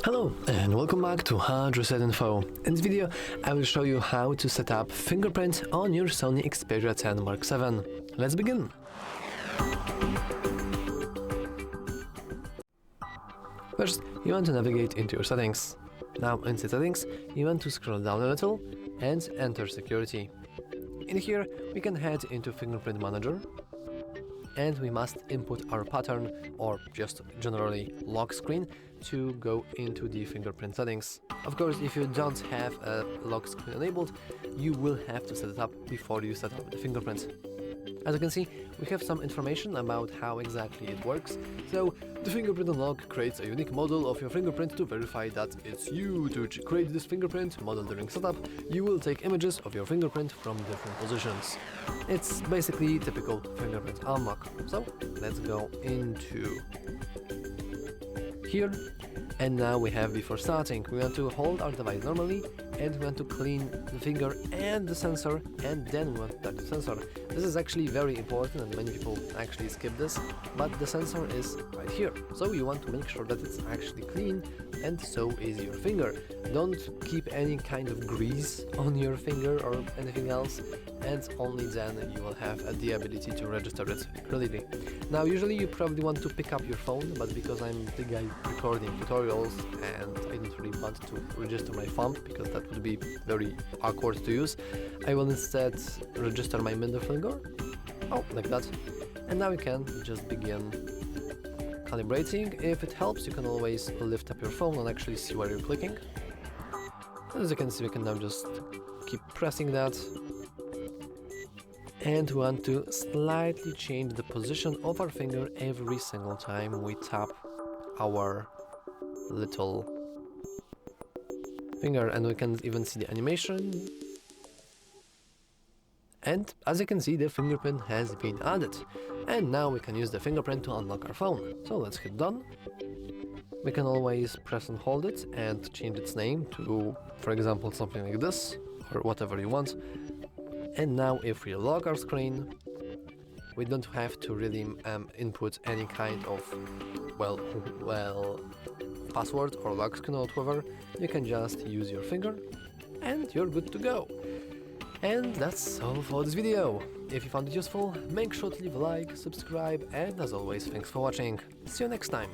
Hello and welcome back to HardReset.Info. In this video I will show you how to set up Fingerprint on your SONY Xperia 10 Mark VII. Let's begin! First, you want to navigate into your settings. Now inside settings, you want to scroll down a little and enter security. In here, we can head into Fingerprint Manager and we must input our pattern or just generally lock screen to go into the fingerprint settings. Of course, if you don't have a lock screen enabled, you will have to set it up before you set up the fingerprint. As you can see, we have some information about how exactly it works. So, the fingerprint unlock creates a unique model of your fingerprint to verify that it's you. To create this fingerprint model during setup, you will take images of your fingerprint from different positions. It's basically typical fingerprint unlock. So, let's go into here. And now we have, before starting, we want to hold our device normally and we want to clean the finger and the sensor, and then we want to touch the sensor. This is actually very important and many people actually skip this, but the sensor is right here. So you want to make sure that it's actually clean, and so is your finger. Don't keep any kind of grease on your finger or anything else, and only then you will have the ability to register it clearly. Now usually you probably want to pick up your phone, but because I'm the guy recording tutorials and I don't really want to register my thumb because that would be very awkward to use, I will instead register my middle finger, like that. And now we can just begin calibrating. If it helps, you can always lift up your phone and actually see where you're clicking. As you can see, we can now just keep pressing that. And we want to slightly change the position of our finger every single time we tap our little finger, and we can even see the animation. And as you can see, the fingerprint has been added. And now we can use the fingerprint to unlock our phone. So let's hit done. We can always press and hold it and change its name to, for example, something like this, or whatever you want. And now if we lock our screen, we don't have to really input any kind of, password or lock screen or whatever. You can just use your finger and you're good to go. And that's all for this video. If you found it useful, make sure to leave a like, subscribe, and as always, thanks for watching. See you next time.